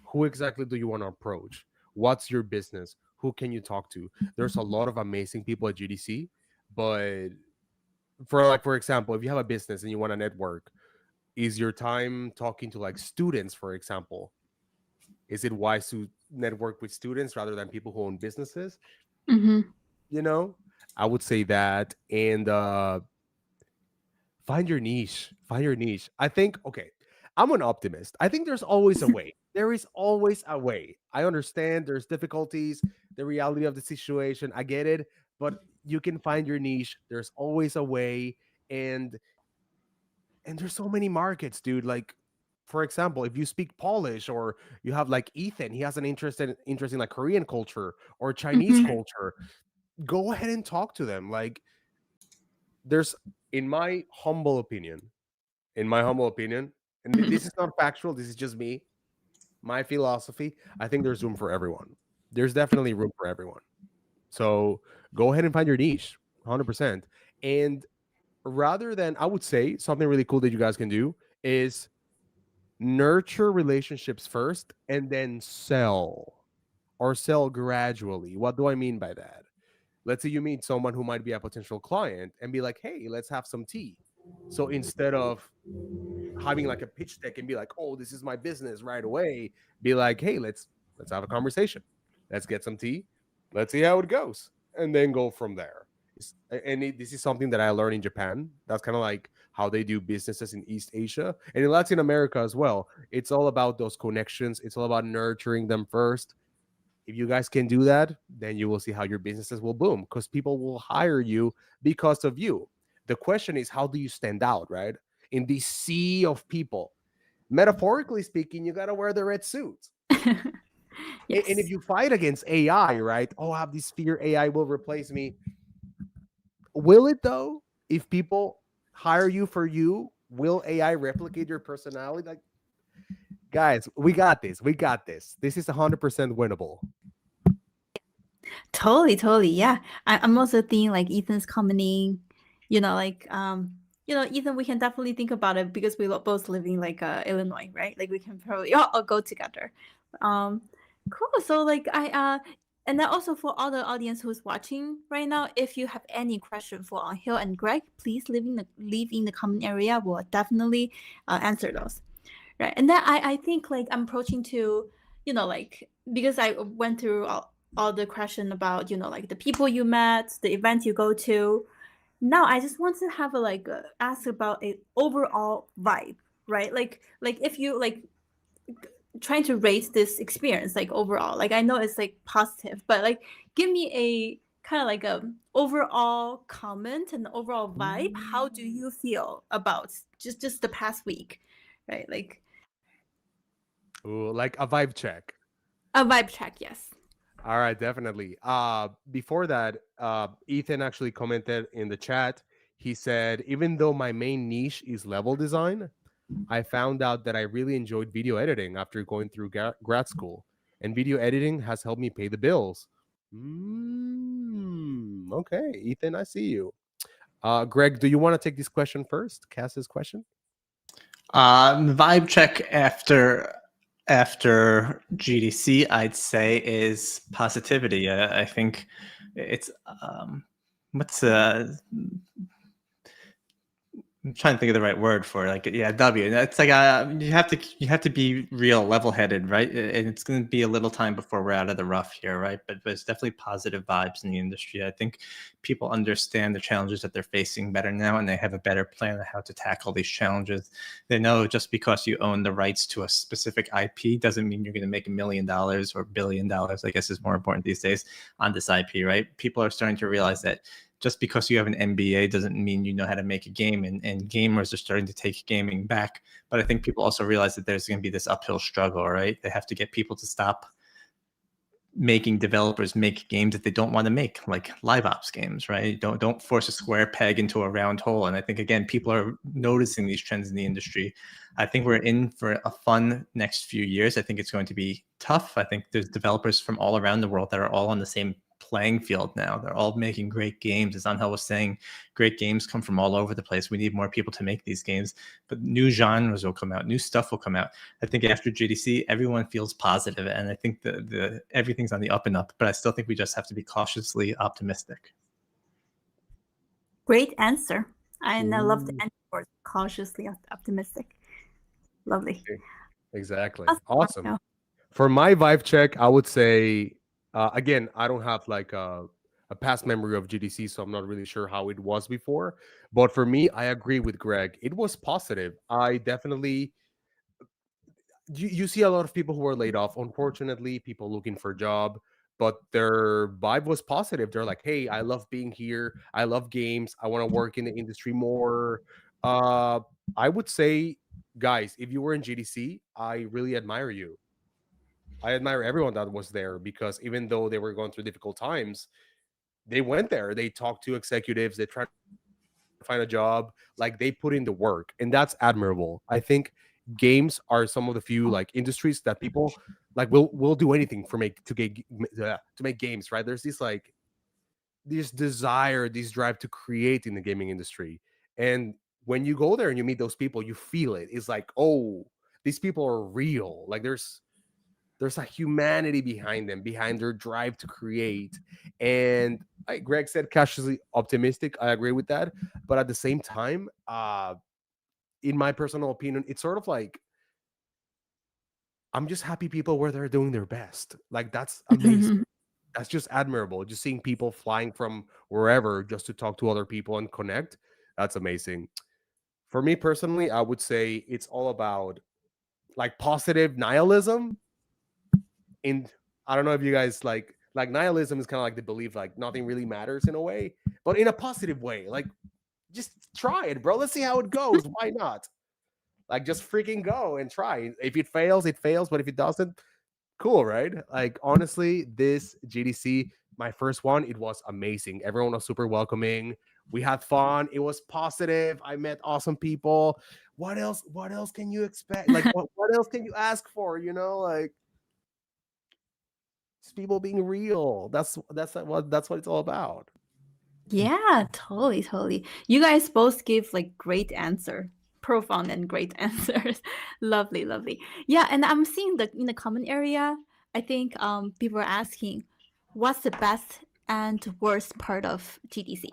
who exactly do you want to approach? What's your business? Who can you talk to? There's a lot of amazing people at GDC, but for example, if you have a business and you want to network, is your time talking to like students, for example? Is it wise to network with students rather than people who own businesses? Mm-hmm. You know, I would say that. And find your niche. Find your niche. I think, okay, I'm an optimist. I think there's always a way. There is always a way. I understand there's difficulties, the reality of the situation. I get it, but you can find your niche. There's always a way. And there's so many markets, dude. Like, for example, if you speak Polish or you have like Ethan, he has an interest in like Korean culture or Chinese Mhm. culture. Go ahead and talk to them. Like, there's, in my humble opinion, and Mhm. this is not factual, this is just me, my philosophy. I think there's room for everyone. There's definitely room for everyone. So go ahead and find your niche, 100%. And rather than, I would say something really cool that you guys can do is nurture relationships first and then sell, or sell gradually. What do I mean by that? Let's say you meet someone who might be a potential client and be like, hey, let's have some tea. So instead of having like a pitch deck and be like, oh, this is my business right away, be like, hey, let's have a conversation. Let's get some tea. Let's see how it goes. And then go from there. This is something that I learned in Japan. That's kind of like how they do businesses in East Asia and in Latin America as well. It's all about those connections. It's all about nurturing them first. If you guys can do that, then you will see how your businesses will boom, because people will hire you because of you. The question is, how do you stand out, right? In this sea of people. Metaphorically speaking, you got to wear the red suit. Yes. And if you fight against AI, right? Oh, I have this fear AI will replace me. Will it though? If people hire you for you, will AI replicate your personality? Like, guys, we got this. We got this. This is 100% winnable. Totally. Yeah. I'm also thinking like Ethan's commenting, like Ethan, we can definitely think about it because we both live in like Illinois, right? Like we can probably all go together. Cool. So like and then also for all the audience who's watching right now, if you have any question for Angel and Greg, please leave in the comment area. We'll definitely answer those. Right. And then I think like I'm approaching to, like, because I went through all the question about, like the people you met, the events you go to. Now I just want to have ask about a overall vibe, right? Like if you like trying to rate this experience, like overall, like I know it's like positive, but like give me a kind of like a overall comment and overall vibe. How do you feel about just the past week, right? Like Ooh, like a vibe check. a vibe check, yes. All right, definitely. Before that, Ethan actually commented in the chat. He said, even though my main niche is level design, I found out that I really enjoyed video editing after going through grad school, and video editing has helped me pay the bills. Okay, Ethan, I see you. Greg, do you want to take this question first? Cass's question. Vibe check after GDC, I'd say, is positivity. I think it's what's I'm trying to think of the right word for it. Like, yeah, W. It's like you have to be real, level-headed, right? And it's going to be a little time before we're out of the rough here, right? But it's definitely positive vibes in the industry. I think people understand the challenges that they're facing better now, and they have a better plan on how to tackle these challenges. They know just because you own the rights to a specific IP doesn't mean you're going to make $1 million or $1 billion. I guess is more important these days on this IP, right? People are starting to realize that just because you have an MBA doesn't mean you know how to make a game, and gamers are starting to take gaming back. But I think people also realize that there's going to be this uphill struggle, right? They have to get people to stop making developers make games that they don't want to make, like live ops games, right? Don't force a square peg into a round hole. And I think, again, people are noticing these trends in the industry. I think we're in for a fun next few years. I think it's going to be tough. I think there's developers from all around the world that are all on the same playing field now. They're all making great games. As Angel was saying, great games come from all over the place. We need more people to make these games, but new genres will come out, new stuff will come out. I think after GDC, everyone feels positive, and I think the everything's on the up and up. But I still think we just have to be cautiously optimistic. Great answer. And I love the answer for cautiously optimistic. Lovely. Exactly. That's Awesome. now. For my vibe check, I would say, again, I don't have like a past memory of GDC, so I'm not really sure how it was before. But for me, I agree with Greg. It was positive. I definitely, you see a lot of people who are laid off, unfortunately, people looking for a job, but their vibe was positive. They're like, hey, I love being here. I love games. I want to work in the industry more. I would say, guys, if you were in GDC, I really admire you. I admire everyone that was there, because even though they were going through difficult times, they went there. They talked to executives. They tried to find a job. Like, they put in the work, and that's admirable. I think games are some of the few like industries that people like will do anything for to make games. Right? There's this desire, this drive to create in the gaming industry, and when you go there and you meet those people, you feel it. It's like, oh, these people are real. Like, there's a humanity behind them, behind their drive to create. And like Greg said, cautiously optimistic. I agree with that. But at the same time, in my personal opinion, it's sort of like, I'm just happy people where they're doing their best. Like, that's amazing. That's just admirable. Just seeing people flying from wherever just to talk to other people and connect. That's amazing. For me personally, I would say it's all about like positive nihilism. And I don't know if you guys like nihilism is kind of like the belief like nothing really matters in a way, but in a positive way. Like, just try it, bro. Let's see how it goes. Why not? Like, just freaking go and try. If it fails, it fails. But if it doesn't, cool, right? Like, honestly, this GDC, my first one, it was amazing. Everyone was super welcoming. We had fun. It was positive. I met awesome people. What else? What else can you expect? Like, what else can you ask for? Like, it's people being real. That's what it's all about. Yeah, totally, totally. You guys both give like great answer, profound and great answers. Lovely, lovely. Yeah, and I'm seeing in the comment area, I think people are asking, what's the best and worst part of GDC?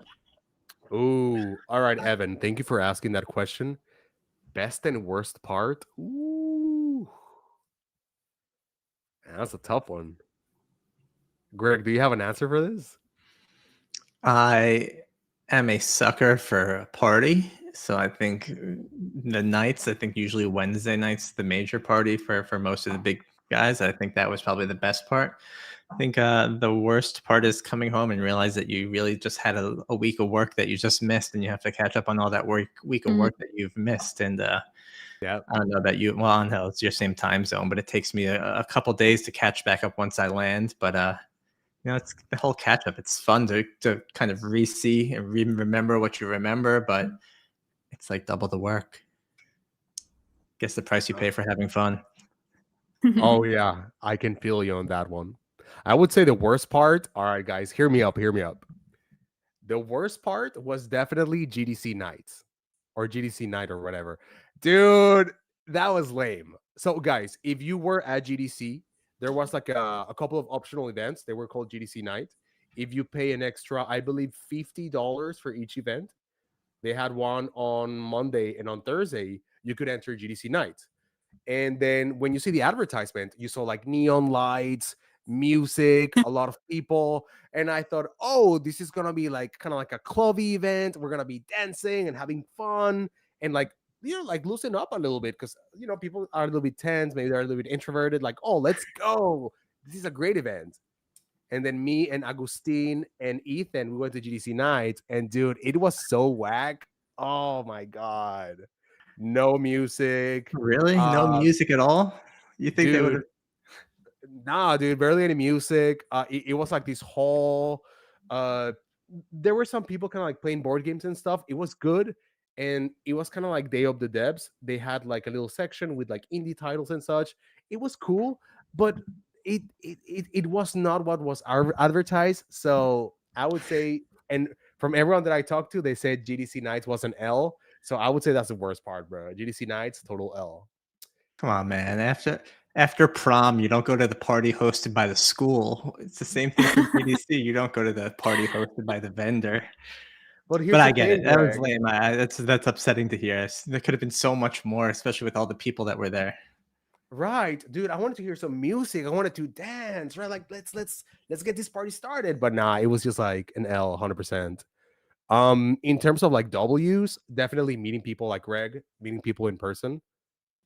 Ooh, all right, Evan. Thank you for asking that question. Best and worst part? Ooh, that's a tough one. Greg, do you have an answer for this? I am a sucker for a party. So I think the nights, I think usually Wednesday nights, the major party for most of the big guys. I think that was probably the best part. I think the worst part is coming home and realize that you really just had a week of work that you just missed, and you have to catch up on all that week of work that you've missed. And Yeah. I don't know about you. Well, I don't know, it's your same time zone, but it takes me a couple days to catch back up once I land. But it's the whole catch up. It's fun to kind of re-see and remember what you remember, but it's like double the work. Guess the price you pay for having fun. Oh yeah, I can feel you on that one. I would say the worst part. All right, guys, hear me up. Hear me up. The worst part was definitely GDC nights or GDC night or whatever. Dude, that was lame. So, guys, if you were at GDC, there was like a couple of optional events. They were called GDC night. If you pay an extra, I believe, $50 for each event, they had one on Monday and on Thursday, you could enter GDC night. And then when you see the advertisement, you saw like neon lights, music, a lot of people. And I thought, oh, this is going to be like kind of like a clubby event. We're going to be dancing and having fun and like, like loosen up a little bit because, people are a little bit tense. Maybe they're a little bit introverted. Like, oh, let's go. This is a great event. And then me and Agustin and Ethan, we went to GDC nights, and dude, it was so whack. Oh my god, no music, Really? No music at all? You think they would dude. have? Nah, dude, barely any music. It was like this whole. There were some people kind of like playing board games and stuff. It was good, and it was kind of like Day of the Devs. They had like a little section with like indie titles and such. It was cool, but it was not what was advertised. So I would say, and from everyone that I talked to, they said GDC Nights was an L. So I would say that's the worst part, bro. GDC Nights, total L. Come on, man. After prom, you don't go to the party hosted by the school. It's the same thing for GDC. You don't go to the party hosted by the vendor. But here's But I the get thing, it. That was Greg. lame. That's upsetting to hear. There could have been so much more, especially with all the people that were there. Right, dude. I wanted to hear some music. I wanted to dance. Right, like let's get this party started. But nah, it was just like an L, 100%. In terms of like W's, definitely meeting people like Greg, meeting people in person.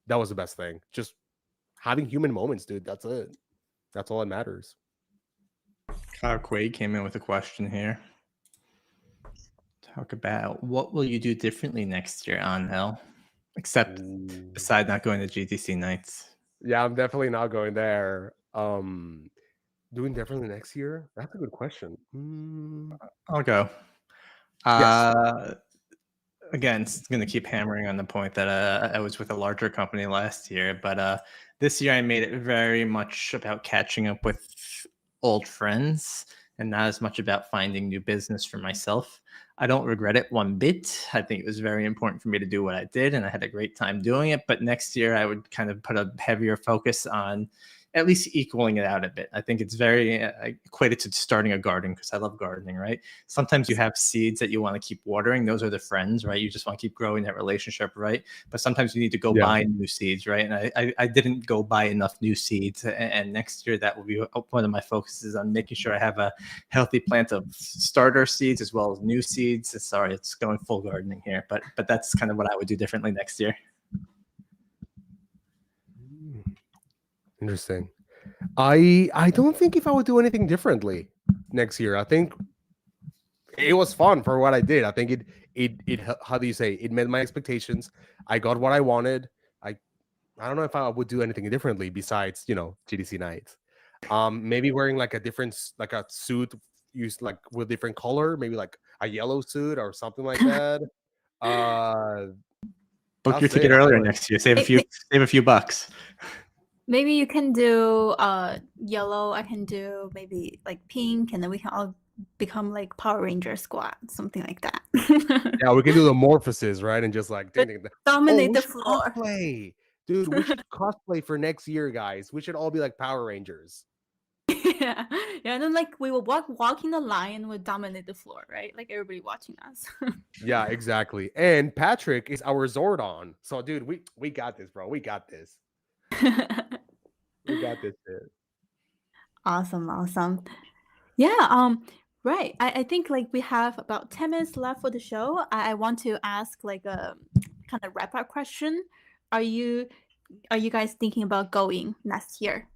That was the best thing. Just having human moments, dude. That's it. That's all that matters. Kyle Quaid came in with a question here. Talk about what will you do differently next year, Angel? Except beside not going to GDC nights. Yeah, I'm definitely not going there. Doing differently next year? That's a good question. I'll go. Yes. Again, it's going to keep hammering on the point that I was with a larger company last year, but this year I made it very much about catching up with old friends and not as much about finding new business for myself. I don't regret it one bit. I think it was very important for me to do what I did, and I had a great time doing it. But next year, I would kind of put a heavier focus on at least equaling it out a bit. I think it's very equated to starting a garden because I love gardening, right? Sometimes you have seeds that you want to keep watering. Those are the friends, right? You just want to keep growing that relationship, right? But sometimes you need to go buy new seeds, right? And I didn't go buy enough new seeds. And next year, that will be one of my focuses on making sure I have a healthy plant of starter seeds as well as new seeds. Sorry, it's going full gardening here, but that's kind of what I would do differently next year. Interesting. I don't think if I would do anything differently next year. I think it was fun for what I did. I think it how do you say, it met my expectations. I got what I wanted. I don't know if I would do anything differently besides, GDC nights. Maybe wearing like a different like a suit used like with different color, maybe like a yellow suit or something like that. Book your ticket earlier next year. Save a few bucks. Maybe you can do yellow. I can do maybe like pink, and then we can all become like Power Ranger squad, something like that. Yeah, we can do the morphosis, right? And just like dominate the floor. Cosplay. Dude, we should cosplay for next year, guys. We should all be like Power Rangers. Yeah, and then like we will walk in the line and we'll dominate the floor, right? Like everybody watching us. Yeah, exactly. And Patrick is our Zordon. So, dude, we got this, bro. We got this. We got this, dude. Awesome. Yeah, right. I think like we have about 10 minutes left for the show. I want to ask like a kind of wrap-up question. Are you guys thinking about going next year?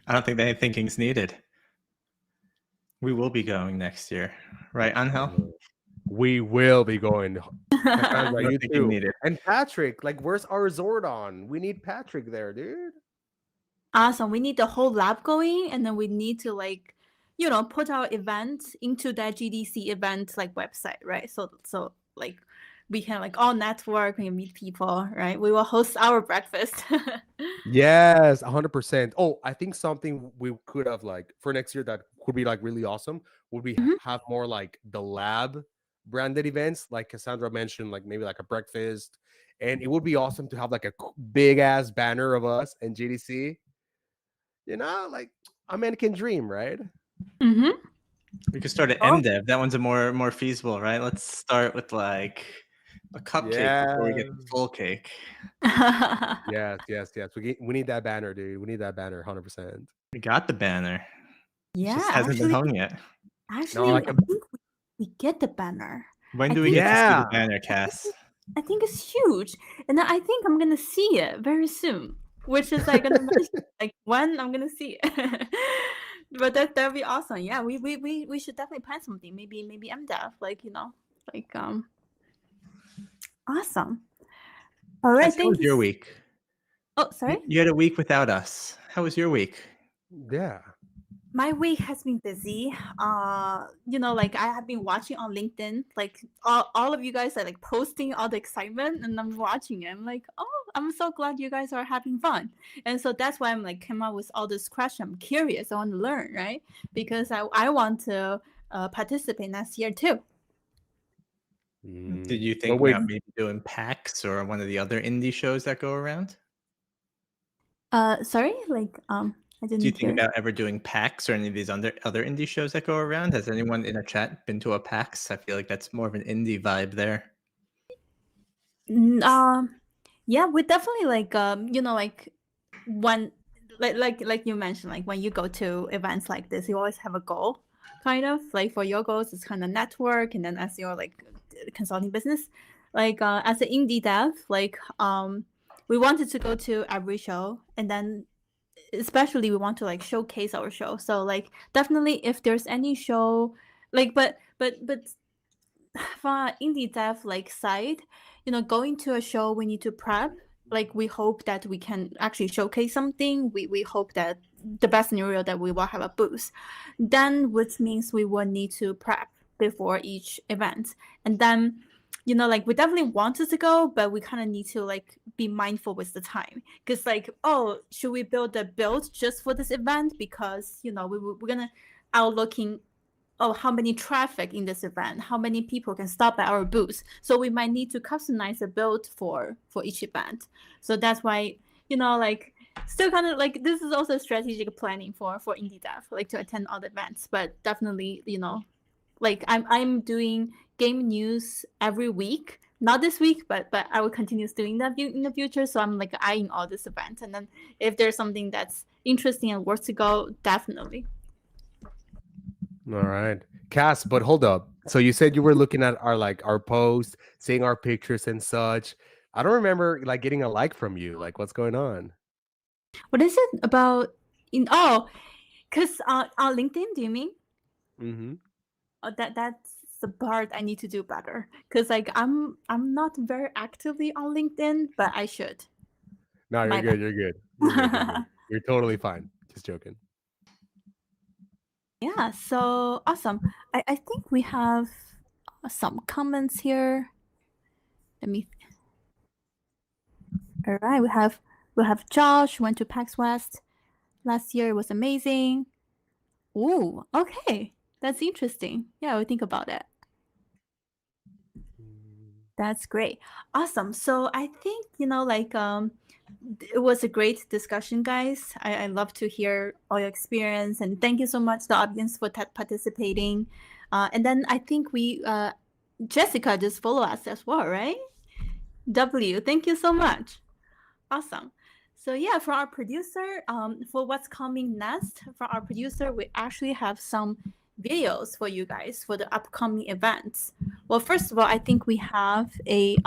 I don't think that thinking's needed. We will be going next year, right, Angel? We will be going. You too. Needed. And Patrick, like, where's our Zordon? We need Patrick there, dude. Awesome. We need the whole lab going, and then we need to like, put our event into that GDC event like website, right? So like we can like all network and meet people, right? We will host our breakfast. Yes, 100%. Oh, I think something we could have like for next year that could be like really awesome would be have more like the lab branded events, like Cassandra mentioned, like maybe like a breakfast, and it would be awesome to have like a big ass banner of us and GDC. Like American dream, right? Mm-hmm. We could start at MDev. That one's a more feasible, right? Let's start with like a cupcake before we get the full cake. Yes. We need that banner, dude. We need that banner, 100%. We got the banner. Yeah, it just hasn't been hung yet. Actually, I think we get the banner. When do we get to see the banner, Cass? I think it's huge, and I think I'm gonna see it very soon. which is like gonna mention like when I'm gonna see it. But that'd be awesome. Yeah, we should definitely plan something. Maybe MDev, like like awesome. All right, How was thank you. your week? Oh, sorry. You had a week without us. How was your week? Yeah. My week has been busy. Like I have been watching on LinkedIn, like all of you guys are like posting all the excitement, and I'm watching it. I'm like, oh, I'm so glad you guys are having fun. And so that's why I'm like came up with all this question. I'm curious. I want to learn, right? Because I want to participate next year too. Did you think about maybe doing PAX or one of the other indie shows that go around? Sorry, like I didn't Do you think hear. about ever doing PAX or any of these other indie shows that go around? Has anyone in the chat been to a PAX? I feel like that's more of an indie vibe there. Yeah, we definitely like like when like you mentioned, like when you go to events like this, you always have a goal, kind of like for your goals it's kind of network, and then as your like consulting business, like as an indie dev, like we wanted to go to every show, and then especially we want to like showcase our show. So like definitely if there's any show like but from an indie dev like side, going to a show we need to prep. Like we hope that we can actually showcase something. We hope that the best scenario that we will have a booth, then which means we will need to prep before each event. And then like we definitely wanted to go, but we kind of need to like be mindful with the time, because like, oh, should we build a build just for this event? Because we're gonna out looking, oh, how many traffic in this event, how many people can stop at our booth. So we might need to customize a build for each event. So that's why like still kind of like this is also strategic planning for indie dev, like to attend all the events. But definitely like I'm doing game news every week, not this week, but I will continue doing that in the future. So I'm like eyeing all these events, and then if there's something that's interesting and worth to go, definitely. All right, Cass, but hold up. So you said you were looking at our posts, seeing our pictures and such. I don't remember like getting a like from you. Like, what's going on? What is it about? Because on LinkedIn, do you mean? Mm-hmm. That's the part I need to do better. Because like I'm not very actively on LinkedIn, but I should. No, you're good. You're good. You're good. You're totally fine. Just joking. Yeah, so awesome. I think we have some comments here. Let me. All right, we have Josh went to PAX West last year. It was amazing. Ooh, okay, that's interesting. Yeah, I would think about it. That's great. Awesome. So I think like it was a great discussion, guys. I love to hear all your experience, and thank you so much, the audience, for participating. And then I think we Jessica just follow us as well, right? W, thank you so much. Awesome. So yeah, for our producer, for what's coming next, for our producer, we actually have some videos for you guys for the upcoming events. Well, first of all, I think we have a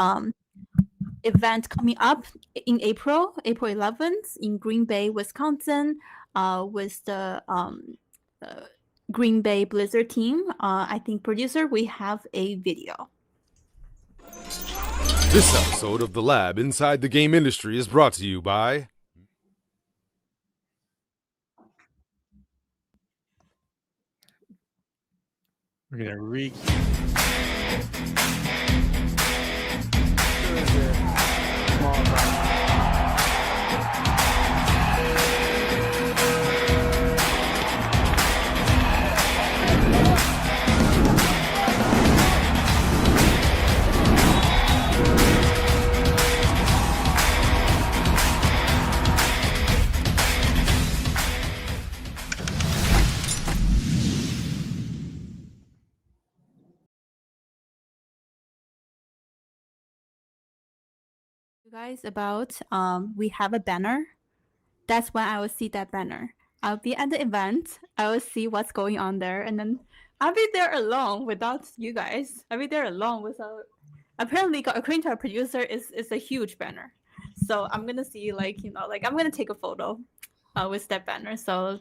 event coming up in April 11th in Green Bay, Wisconsin, with the Green Bay Blizzard team. I think producer, we have a video. This episode of The Lab Inside the Game Industry is brought to you by... We're going to read. Guys, about we have a banner. That's when I will see that banner. I'll be at the event. I will see what's going on there, and then I'll be there alone without you guys. I'll be there alone without. Apparently, according to our producer, is a huge banner. So I'm gonna see like I'm gonna take a photo with that banner. So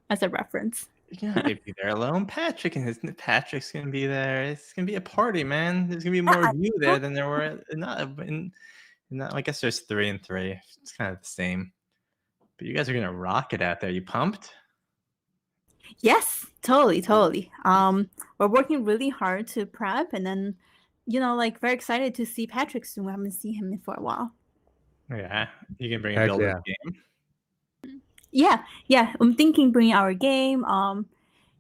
as a reference. You're not gonna be there alone. Patrick's gonna be there. It's gonna be a party, man. There's gonna be more of you there than there were I guess there's 3 and 3. It's kind of the same. But you guys are gonna rock it out there. You pumped? Yes, totally. We're working really hard to prep, and then very excited to see Patrick soon. We haven't seen him for a while. Yeah, you can bring a Heck builder yeah. game. Yeah. I'm thinking bring our game.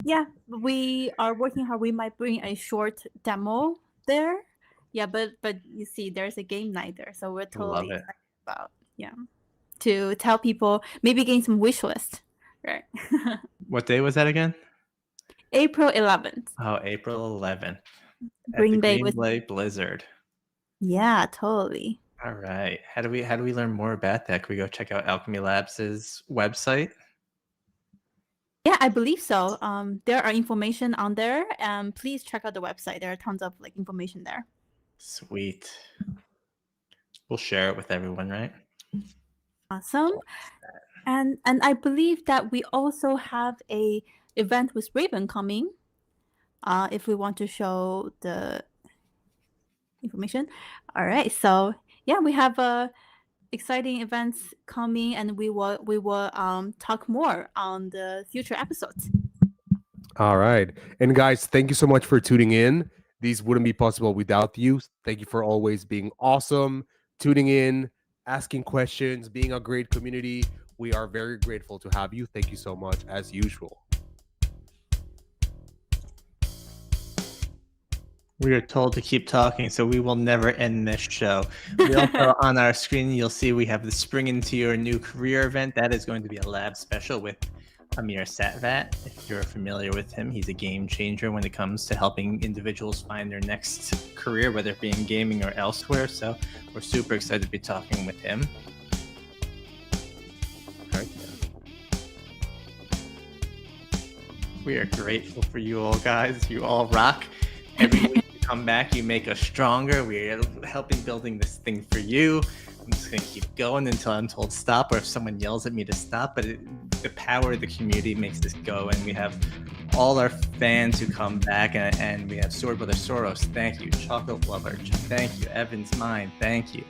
Yeah, we are working hard. We might bring a short demo there. Yeah, but you see, there's a game night there, so we're totally Love it. excited about to tell people, maybe gain some wish list, right? What day was that again? April 11th. Oh, April 11th. Green at the Bay Green with Bay Blizzard. Yeah, totally. All right. How do we learn more about that? Can we go check out Alchemy Labs' website? Yeah, I believe so. There are information on there. Please check out the website. There are tons of information there. Sweet. We'll share it with everyone, right? Awesome. And I believe that we also have a event with Raven coming. If we want to show the information. All right. So yeah, we have exciting events coming, and we will talk more on the future episodes. All right. And guys, thank you so much for tuning in. These wouldn't be possible without you. Thank you for always being awesome, tuning in, asking questions, being a great community. We are very grateful to have you. Thank you so much, as usual. We are told to keep talking, so we will never end this show. We also, on our screen, you'll see we have the Spring Into Your New Career event. That is going to be a lab special with Amir Satvat. If you're familiar with him, he's a game changer when it comes to helping individuals find their next career, whether it be in gaming or elsewhere. So we're super excited to be talking with him. We are grateful for you all, guys. You all rock. Every week you come back, you make us stronger. We're helping building this thing for you. I'm just going to keep going until I'm told stop, or if someone yells at me to stop. But the power of the community makes this go. And we have all our fans who come back. And we have Sword Brother Soros. Thank you. Chocolate Lover. Thank you. Evans Mine. Thank you.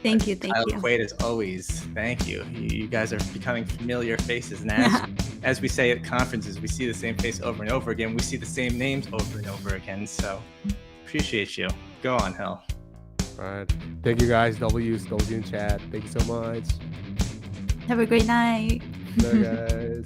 Thank you. Quaid, as always, thank you. You guys are becoming familiar faces. And as we say at conferences, we see the same face over and over again. We see the same names over and over again. So appreciate you. Go on, Hell. All right. Thank you, guys. W's in chat. Thank you so much. Have a great night. Bye, guys.